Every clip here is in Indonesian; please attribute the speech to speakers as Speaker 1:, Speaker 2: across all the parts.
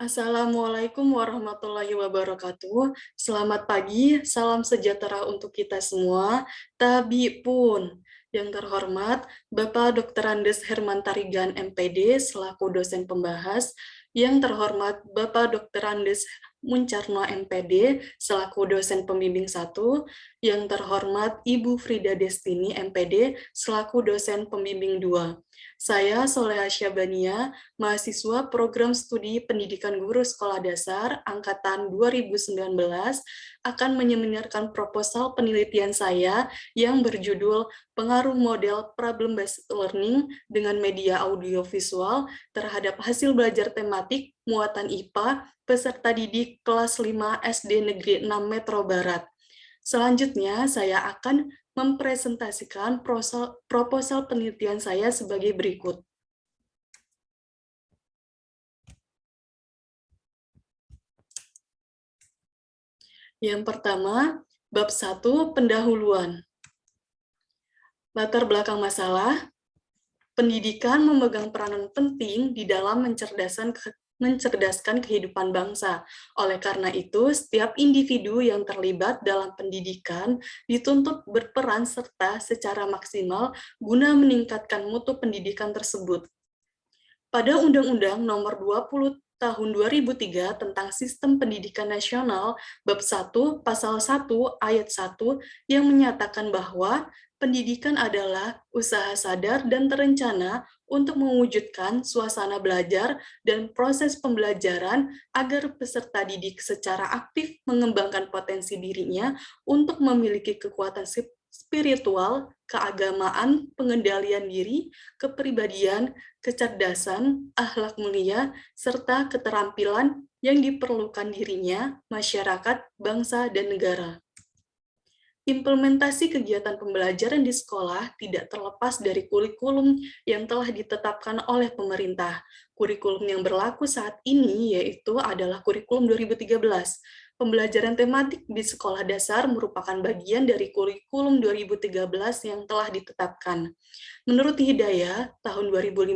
Speaker 1: Assalamualaikum warahmatullahi wabarakatuh. Selamat pagi, salam sejahtera untuk kita semua. Tabi pun. Yang terhormat, Bapak Dr. Andes Herman Tarigan, MPD, selaku dosen pembahas. Yang terhormat, Bapak Dr. Andes Muncarno, MPD, selaku dosen pembimbing 1. Yang terhormat, Ibu Frida Destini, MPD, selaku dosen pembimbing 2. Saya Soleha Syabania, mahasiswa program studi pendidikan guru sekolah dasar angkatan 2019 akan menyeminarkan proposal penelitian saya yang berjudul Pengaruh Model Problem-Based Learning dengan Media Audiovisual terhadap hasil belajar tematik muatan IPA peserta didik kelas 5 SD Negeri 6 Metro Barat. Selanjutnya, saya akan mempresentasikan proposal penelitian saya sebagai berikut. Yang pertama, bab 1, pendahuluan. Latar belakang masalah, pendidikan memegang peranan penting di dalam mencerdaskan kehidupan bangsa. Oleh karena itu, setiap individu yang terlibat dalam pendidikan dituntut berperan serta secara maksimal guna meningkatkan mutu pendidikan tersebut. Pada Undang-Undang Nomor 20 Tahun 2003 tentang Sistem Pendidikan Nasional, Bab 1, Pasal 1, Ayat 1, yang menyatakan bahwa pendidikan adalah usaha sadar dan terencana untuk mewujudkan suasana belajar dan proses pembelajaran agar peserta didik secara aktif mengembangkan potensi dirinya untuk memiliki kekuatan spiritual, keagamaan, pengendalian diri, kepribadian, kecerdasan, akhlak mulia, serta keterampilan yang diperlukan dirinya, masyarakat, bangsa, dan negara. Implementasi kegiatan pembelajaran di sekolah tidak terlepas dari kurikulum yang telah ditetapkan oleh pemerintah. Kurikulum yang berlaku saat ini yaitu adalah kurikulum 2013. Pembelajaran tematik di sekolah dasar merupakan bagian dari kurikulum 2013 yang telah ditetapkan. Menurut Hidayah, tahun 2015,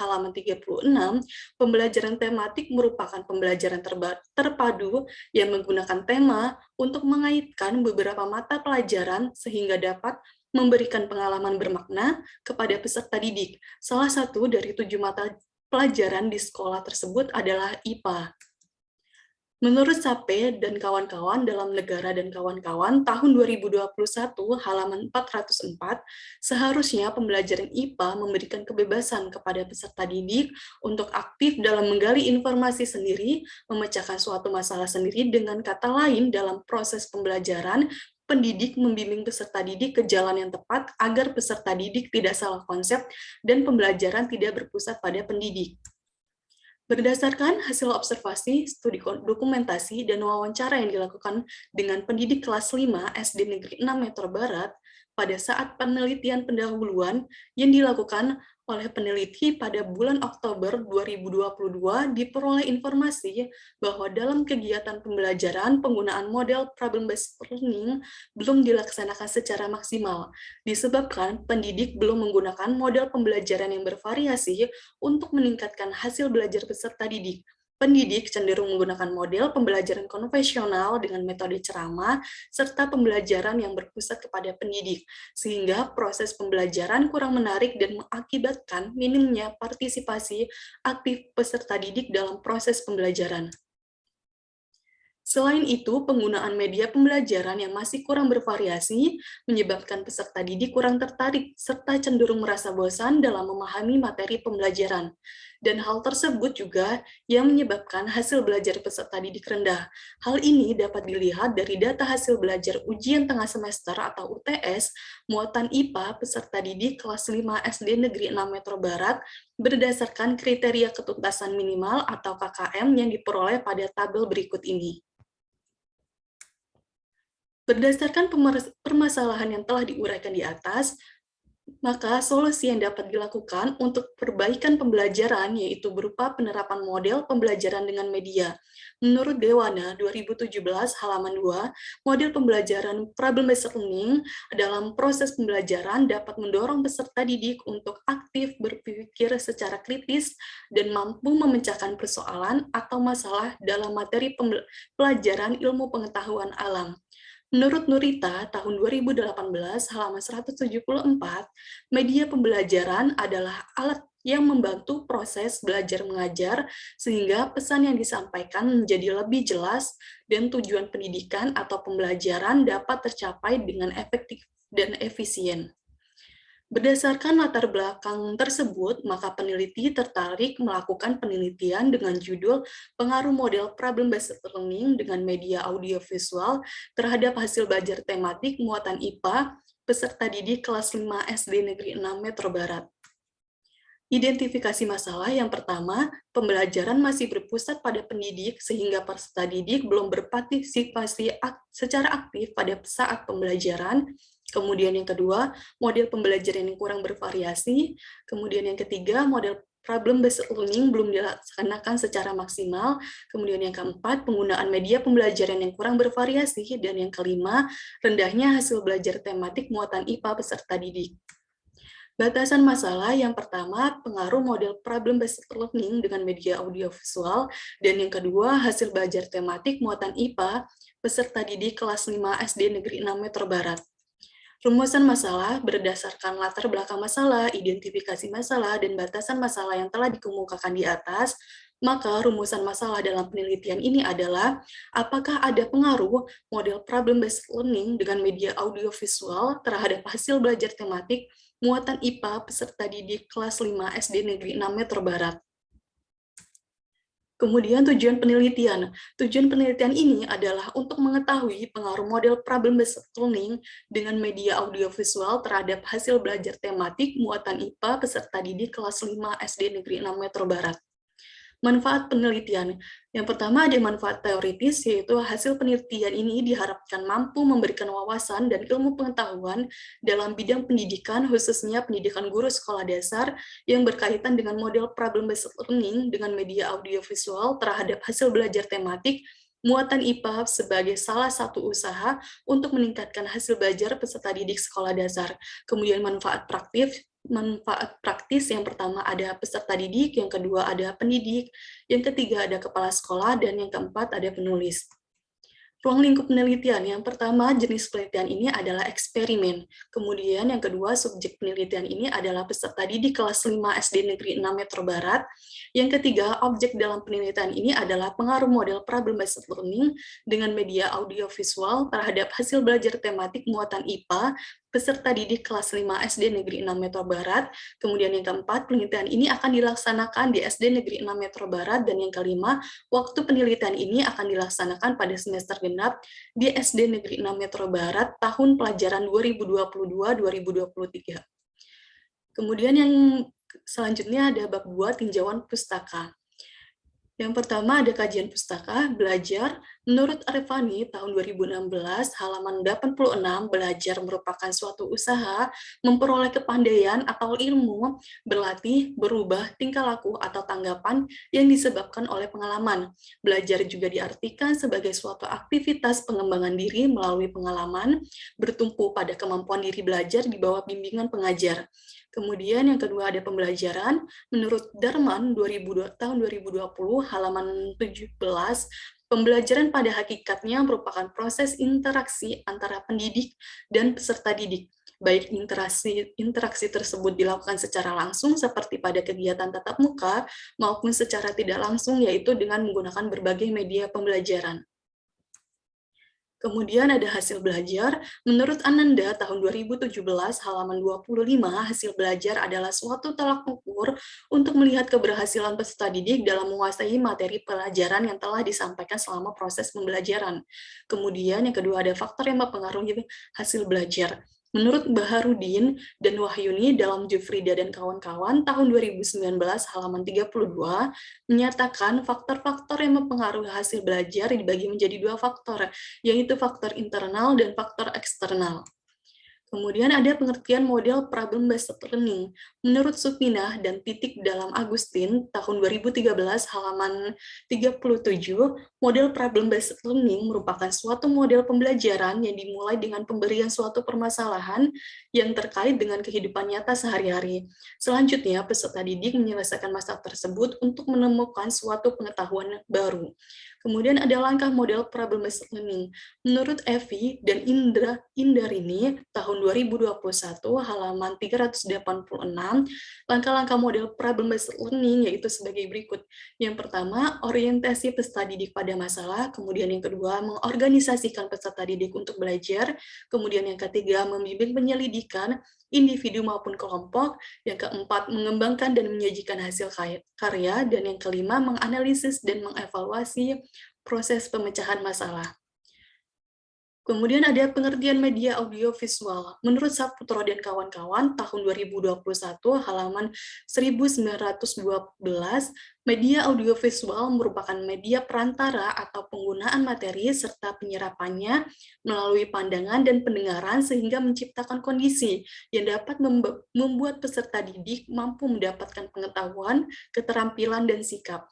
Speaker 1: halaman 36, pembelajaran tematik merupakan pembelajaran terpadu yang menggunakan tema untuk mengaitkan beberapa mata pelajaran sehingga dapat memberikan pengalaman bermakna kepada peserta didik. Salah satu dari 7 mata pelajaran di sekolah tersebut adalah IPA. Menurut Sape dan kawan-kawan dalam Negara dan Kawan-kawan tahun 2021 halaman 404, seharusnya pembelajaran IPA memberikan kebebasan kepada peserta didik untuk aktif dalam menggali informasi sendiri, memecahkan suatu masalah sendiri, dengan kata lain dalam proses pembelajaran, pendidik membimbing peserta didik ke jalan yang tepat agar peserta didik tidak salah konsep dan pembelajaran tidak berpusat pada pendidik. Berdasarkan hasil observasi, studi dokumentasi, dan wawancara yang dilakukan dengan pendidik kelas 5 SD Negeri 6 Metro Barat, pada saat penelitian pendahuluan yang dilakukan oleh peneliti pada bulan Oktober 2022, diperoleh informasi bahwa dalam kegiatan pembelajaran, penggunaan model problem-based learning belum dilaksanakan secara maksimal, disebabkan pendidik belum menggunakan model pembelajaran yang bervariasi untuk meningkatkan hasil belajar peserta didik. Pendidik cenderung menggunakan model pembelajaran konvensional dengan metode ceramah, serta pembelajaran yang berpusat kepada pendidik, sehingga proses pembelajaran kurang menarik dan mengakibatkan minimnya partisipasi aktif peserta didik dalam proses pembelajaran. Selain itu, penggunaan media pembelajaran yang masih kurang bervariasi menyebabkan peserta didik kurang tertarik serta cenderung merasa bosan dalam memahami materi pembelajaran. Dan hal tersebut juga yang menyebabkan hasil belajar peserta didik rendah. Hal ini dapat dilihat dari data hasil belajar ujian tengah semester atau UTS muatan IPA peserta didik kelas 5 SD Negeri 6 Metro Barat berdasarkan kriteria ketuntasan minimal atau KKM yang diperoleh pada tabel berikut ini. Berdasarkan permasalahan yang telah diuraikan di atas, Maka solusi yang dapat dilakukan untuk perbaikan pembelajaran yaitu berupa penerapan model pembelajaran dengan media. Menurut Dewana 2017 halaman 2, model pembelajaran problem-based learning dalam proses pembelajaran dapat mendorong peserta didik untuk aktif berpikir secara kritis dan mampu memecahkan persoalan atau masalah dalam materi pelajaran ilmu pengetahuan alam. Menurut Nurita, tahun 2018, halaman 174, media pembelajaran adalah alat yang membantu proses belajar mengajar sehingga pesan yang disampaikan menjadi lebih jelas dan tujuan pendidikan atau pembelajaran dapat tercapai dengan efektif dan efisien. Berdasarkan latar belakang tersebut, maka peneliti tertarik melakukan penelitian dengan judul Pengaruh Model Problem-Based Learning dengan Media Audiovisual terhadap hasil belajar tematik muatan IPA peserta didik kelas 5 SD Negeri 6 Metro Barat. Identifikasi masalah yang pertama, pembelajaran masih berpusat pada pendidik sehingga peserta didik belum berpartisipasi secara aktif pada saat pembelajaran. Kemudian yang kedua, model pembelajaran yang kurang bervariasi. Kemudian yang ketiga, model problem-based learning belum dilaksanakan secara maksimal. Kemudian yang keempat, penggunaan media pembelajaran yang kurang bervariasi. Dan yang kelima, rendahnya hasil belajar tematik muatan IPA peserta didik. Batasan masalah yang pertama, pengaruh model problem-based learning dengan media audiovisual, dan yang kedua, hasil belajar tematik muatan IPA peserta didik kelas 5 SD Negeri 6 Metro Barat. Rumusan masalah berdasarkan latar belakang masalah, identifikasi masalah, dan batasan masalah yang telah dikemukakan di atas, maka rumusan masalah dalam penelitian ini adalah apakah ada pengaruh model problem-based learning dengan media audiovisual terhadap hasil belajar tematik muatan IPA peserta didik kelas 5 SD Negeri 6 Metro Barat. Kemudian tujuan penelitian. Tujuan penelitian ini adalah untuk mengetahui pengaruh model problem-based learning dengan media audiovisual terhadap hasil belajar tematik muatan IPA peserta didik kelas 5 SD Negeri 6 Metro Barat. Manfaat penelitian. Yang pertama ada manfaat teoritis, yaitu hasil penelitian ini diharapkan mampu memberikan wawasan dan ilmu pengetahuan dalam bidang pendidikan, khususnya pendidikan guru sekolah dasar yang berkaitan dengan model problem-based learning dengan media audiovisual terhadap hasil belajar tematik muatan IPA sebagai salah satu usaha untuk meningkatkan hasil belajar peserta didik sekolah dasar. Kemudian manfaat praktis yang pertama ada peserta didik, yang kedua ada pendidik, yang ketiga ada kepala sekolah, dan yang keempat ada penulis. Ruang lingkup penelitian, yang pertama jenis penelitian ini adalah eksperimen. Kemudian yang kedua subjek penelitian ini adalah peserta didik kelas 5 SD Negeri 6 Metro Barat. Yang ketiga, objek dalam penelitian ini adalah pengaruh model problem-based learning dengan media audiovisual terhadap hasil belajar tematik muatan IPA peserta didik kelas 5 SD Negeri 6 Metro Barat. Kemudian yang keempat, penelitian ini akan dilaksanakan di SD Negeri 6 Metro Barat. Dan yang kelima, waktu penelitian ini akan dilaksanakan pada semester genap di SD Negeri 6 Metro Barat tahun pelajaran 2022-2023. Kemudian yang selanjutnya ada bab 2 tinjauan pustaka. Yang pertama ada kajian pustaka, belajar. Menurut Arifani, tahun 2016, halaman 86, belajar merupakan suatu usaha memperoleh kepandaian atau ilmu, berlatih, berubah, tingkah laku, atau tanggapan yang disebabkan oleh pengalaman. Belajar juga diartikan sebagai suatu aktivitas pengembangan diri melalui pengalaman, bertumpu pada kemampuan diri belajar di bawah bimbingan pengajar. Kemudian yang kedua ada pembelajaran. Menurut Darman tahun 2020 halaman 17, pembelajaran pada hakikatnya merupakan proses interaksi antara pendidik dan peserta didik. Baik interaksi tersebut dilakukan secara langsung seperti pada kegiatan tatap muka maupun secara tidak langsung yaitu dengan menggunakan berbagai media pembelajaran. Kemudian ada hasil belajar. Menurut Ananda tahun 2017 halaman 25, hasil belajar adalah suatu tolak ukur untuk melihat keberhasilan peserta didik dalam menguasai materi pelajaran yang telah disampaikan selama proses pembelajaran. Kemudian yang kedua ada faktor yang mempengaruhi hasil belajar. Menurut Baharudin dan Wahyuni dalam Jufrida dan kawan-kawan tahun 2019 halaman 32 menyatakan faktor-faktor yang mempengaruhi hasil belajar dibagi menjadi dua faktor, yaitu faktor internal dan faktor eksternal. Kemudian ada pengertian model problem-based learning. Menurut Supinah dan Titik dalam Agustin, tahun 2013, halaman 37, model problem-based learning merupakan suatu model pembelajaran yang dimulai dengan pemberian suatu permasalahan yang terkait dengan kehidupan nyata sehari-hari. Selanjutnya, peserta didik menyelesaikan masalah tersebut untuk menemukan suatu pengetahuan baru. Kemudian ada langkah model problem-based learning. Menurut Evi dan Indarini, tahun 2021, halaman 386, langkah-langkah model problem-based learning yaitu sebagai berikut. Yang pertama, orientasi peserta didik pada masalah. Kemudian yang kedua, mengorganisasikan peserta didik untuk belajar. Kemudian yang ketiga, membimbing penyelidikan individu maupun kelompok. Yang keempat, mengembangkan dan menyajikan hasil karya. Dan yang kelima, menganalisis dan mengevaluasi proses pemecahan masalah. Kemudian ada pengertian media audiovisual. Menurut Saputro dan kawan-kawan, tahun 2021, halaman 1912, media audiovisual merupakan media perantara atau penggunaan materi serta penyerapannya melalui pandangan dan pendengaran sehingga menciptakan kondisi yang dapat membuat peserta didik mampu mendapatkan pengetahuan, keterampilan, dan sikap.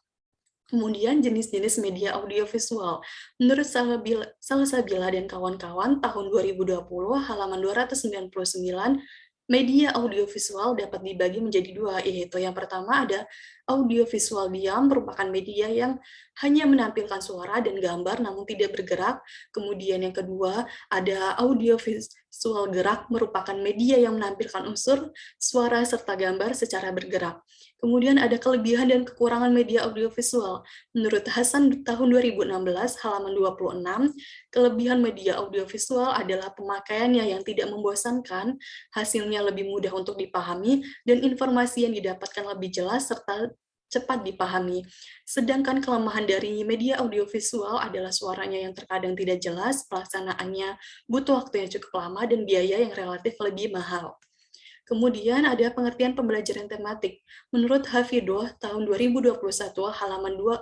Speaker 1: Kemudian jenis-jenis media audiovisual. Menurut Salsabila dan kawan-kawan, tahun 2020, halaman 299, media audiovisual dapat dibagi menjadi dua, yaitu yang pertama ada audiovisual diam, merupakan media yang hanya menampilkan suara dan gambar namun tidak bergerak. Kemudian yang kedua ada audiovisual gerak, merupakan media yang menampilkan unsur, suara, serta gambar secara bergerak. Kemudian ada kelebihan dan kekurangan media audiovisual. Menurut Hasan tahun 2016, halaman 26, kelebihan media audiovisual adalah pemakaiannya yang tidak membosankan, hasilnya lebih mudah untuk dipahami, dan informasi yang didapatkan lebih jelas serta cepat dipahami. Sedangkan kelemahan dari media audiovisual adalah suaranya yang terkadang tidak jelas, pelaksanaannya butuh waktu yang cukup lama, dan biaya yang relatif lebih mahal. Kemudian ada pengertian pembelajaran tematik. Menurut Hafidoh tahun 2021 halaman 52,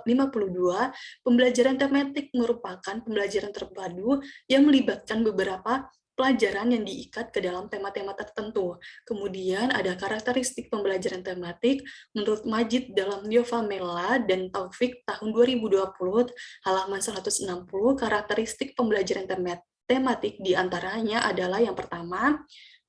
Speaker 1: pembelajaran tematik merupakan pembelajaran terpadu yang melibatkan beberapa pelajaran yang diikat ke dalam tema-tema tertentu. Kemudian ada karakteristik pembelajaran tematik menurut Majid dalam Yovamela dan Taufik tahun 2020 halaman 160, karakteristik pembelajaran tematik diantaranya adalah yang pertama,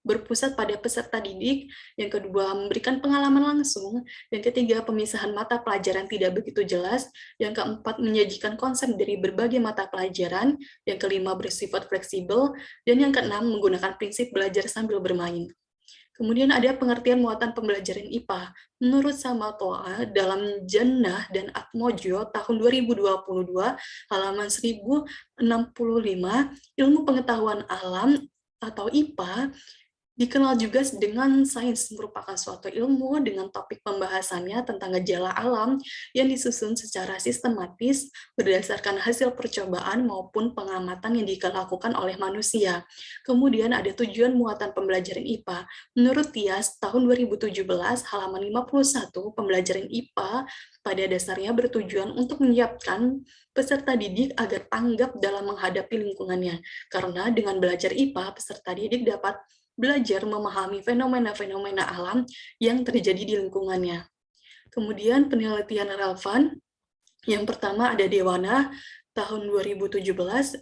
Speaker 1: berpusat pada peserta didik, yang kedua memberikan pengalaman langsung, yang ketiga pemisahan mata pelajaran tidak begitu jelas, yang keempat menyajikan konsep dari berbagai mata pelajaran, yang kelima bersifat fleksibel, dan yang keenam menggunakan prinsip belajar sambil bermain. Kemudian ada pengertian muatan pembelajaran IPA. Menurut Samatoa dalam Jannah dan Atmojo tahun 2022 halaman 1065, ilmu pengetahuan alam atau IPA dikenal juga dengan sains, merupakan suatu ilmu dengan topik pembahasannya tentang gejala alam yang disusun secara sistematis berdasarkan hasil percobaan maupun pengamatan yang dilakukan oleh manusia. Kemudian ada tujuan muatan pembelajaran IPA. Menurut Tias, tahun 2017, halaman 51, pembelajaran IPA pada dasarnya bertujuan untuk menyiapkan peserta didik agar tanggap dalam menghadapi lingkungannya. Karena dengan belajar IPA, peserta didik dapat belajar memahami fenomena-fenomena alam yang terjadi di lingkungannya. Kemudian penelitian relevan, yang pertama ada Dewana tahun 2017,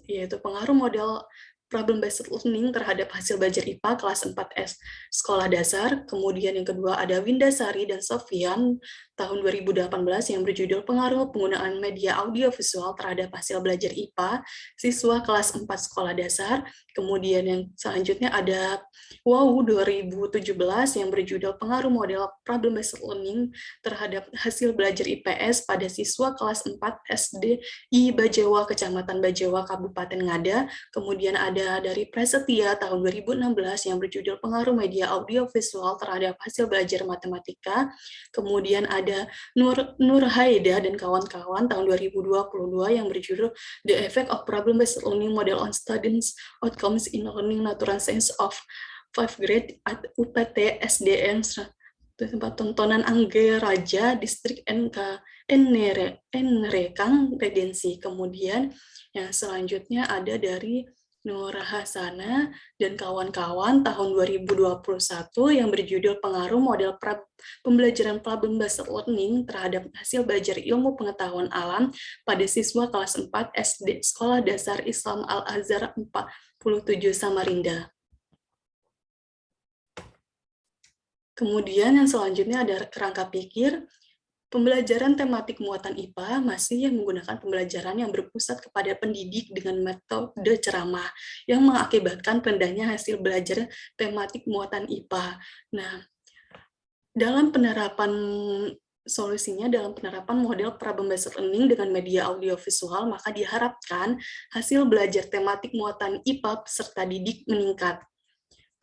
Speaker 1: yaitu pengaruh model problem-based learning terhadap hasil belajar IPA kelas 4S sekolah dasar. Kemudian yang kedua ada Windasari dan Sofian tahun 2018 yang berjudul pengaruh penggunaan media audiovisual terhadap hasil belajar IPA siswa kelas 4 sekolah dasar. Kemudian yang selanjutnya ada WOW 2017 yang berjudul pengaruh model problem-based learning terhadap hasil belajar IPS pada siswa kelas 4 SD I Bajawa, Kecamatan Bajawa, Kabupaten Ngada. Kemudian ada dari Prasetya tahun 2016 yang berjudul pengaruh media audiovisual terhadap hasil belajar matematika. Kemudian ada Nur Haida dan kawan-kawan tahun 2022 yang berjudul The Effect of Problem-Based Learning Model on Students Outcomes in Learning Natural Science of 5th Grade at UPT SDN tempat tontonan Angge Raja, Distrik Nrekang, Regensi. Kemudian yang selanjutnya ada dari Nur Hasana dan kawan-kawan tahun 2021 yang berjudul Pengaruh Model Pembelajaran Problem-Based Learning terhadap hasil belajar ilmu pengetahuan alam pada siswa kelas 4 SD Sekolah Dasar Islam Al-Azhar 47 Samarinda. Kemudian yang selanjutnya ada kerangka pikir. Pembelajaran tematik muatan IPA masih menggunakan pembelajaran yang berpusat kepada pendidik dengan metode ceramah yang mengakibatkan rendahnya hasil belajar tematik muatan IPA. Nah, dalam penerapan solusinya dalam penerapan model problem-based learning dengan media audiovisual, maka diharapkan hasil belajar tematik muatan IPA peserta didik meningkat.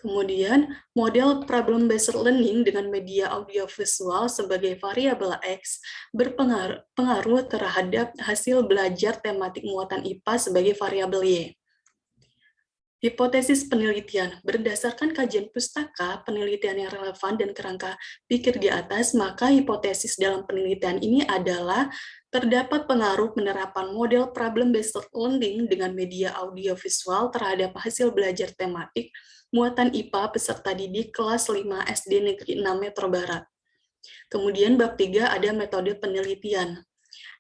Speaker 1: Kemudian, model problem-based learning dengan media audiovisual sebagai variabel X berpengaruh terhadap hasil belajar tematik muatan IPA sebagai variabel Y. Hipotesis penelitian. Berdasarkan kajian pustaka, penelitian yang relevan dan kerangka pikir di atas, maka hipotesis dalam penelitian ini adalah terdapat pengaruh penerapan model problem-based learning dengan media audiovisual terhadap hasil belajar tematik muatan IPA peserta didik kelas 5 SD Negeri 6 Metro Barat. Kemudian bab 3 ada metode penelitian.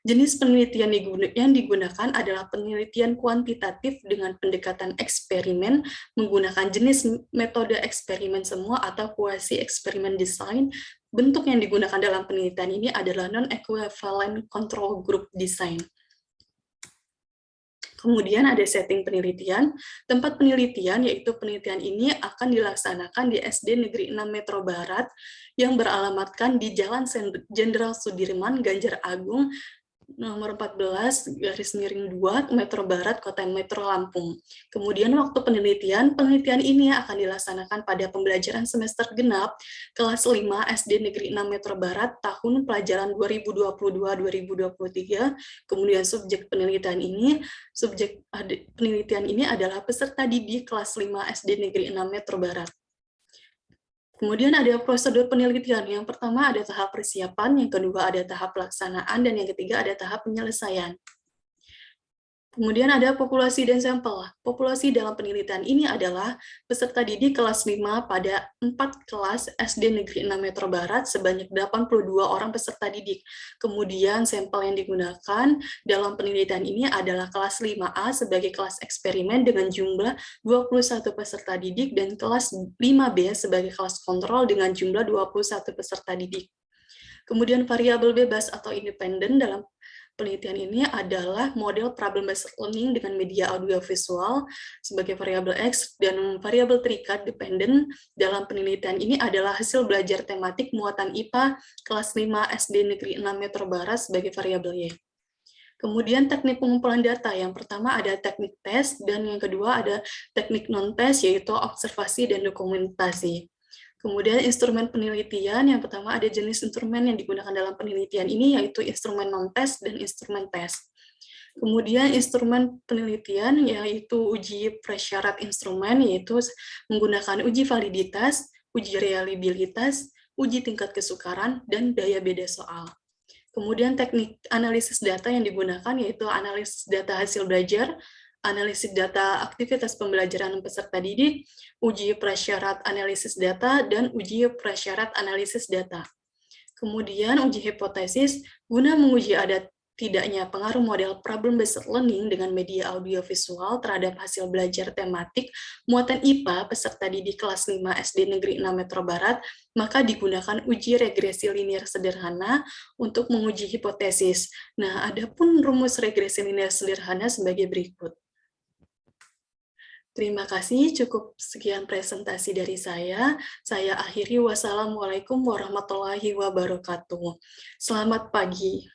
Speaker 1: Jenis penelitian yang digunakan adalah penelitian kuantitatif dengan pendekatan eksperimen menggunakan jenis metode eksperimen semua atau quasi eksperimen design. Bentuk yang digunakan dalam penelitian ini adalah non-equivalent control group design. Kemudian ada setting penelitian. Tempat penelitian, yaitu penelitian ini akan dilaksanakan di SD Negeri 6 Metro Barat yang beralamatkan di Jalan Jenderal Sudirman, Ganjar Agung, nomor 14, garis miring 2, Metro Barat, Kota Metro Lampung. Kemudian waktu penelitian ini akan dilaksanakan pada pembelajaran semester genap kelas 5 SD Negeri 6 Metro Barat tahun pelajaran 2022-2023. Kemudian subjek penelitian ini adalah peserta didik kelas 5 SD Negeri 6 Metro Barat. Kemudian ada prosedur penelitian. Yang pertama ada tahap persiapan, yang kedua ada tahap pelaksanaan, dan yang ketiga ada tahap penyelesaian. Kemudian ada populasi dan sampel. Populasi dalam penelitian ini adalah peserta didik kelas 5 pada 4 kelas SD Negeri 6 Metro Barat sebanyak 82 orang peserta didik. Kemudian sampel yang digunakan dalam penelitian ini adalah kelas 5A sebagai kelas eksperimen dengan jumlah 21 peserta didik dan kelas 5B sebagai kelas kontrol dengan jumlah 21 peserta didik. Kemudian variabel bebas atau independen dalam penelitian ini adalah model problem-based learning dengan media audiovisual sebagai variabel X, dan variabel terikat dependen dalam penelitian ini adalah hasil belajar tematik muatan IPA kelas 5 SD Negeri 6 Metro Barat sebagai variabel Y. Kemudian teknik pengumpulan data, yang pertama ada teknik tes, dan yang kedua ada teknik non-tes, yaitu observasi dan dokumentasi. Kemudian instrumen penelitian, yang pertama ada jenis instrumen yang digunakan dalam penelitian ini, yaitu instrumen non-tes dan instrumen tes. Kemudian instrumen penelitian yaitu uji prasyarat instrumen, yaitu menggunakan uji validitas, uji reliabilitas, uji tingkat kesukaran, dan daya beda soal. Kemudian teknik analisis data yang digunakan yaitu analisis data hasil belajar, analisis data aktivitas pembelajaran peserta didik, uji prasyarat analisis data, dan uji prasyarat analisis data. Kemudian uji hipotesis, guna menguji ada tidaknya pengaruh model problem-based learning dengan media audiovisual terhadap hasil belajar tematik muatan IPA peserta didik kelas 5 SD Negeri 6 Metro Barat, maka digunakan uji regresi linear sederhana untuk menguji hipotesis. Nah, adapun rumus regresi linear sederhana sebagai berikut. Terima kasih, cukup sekian presentasi dari saya. Saya akhiri, wassalamualaikum warahmatullahi wabarakatuh. Selamat pagi.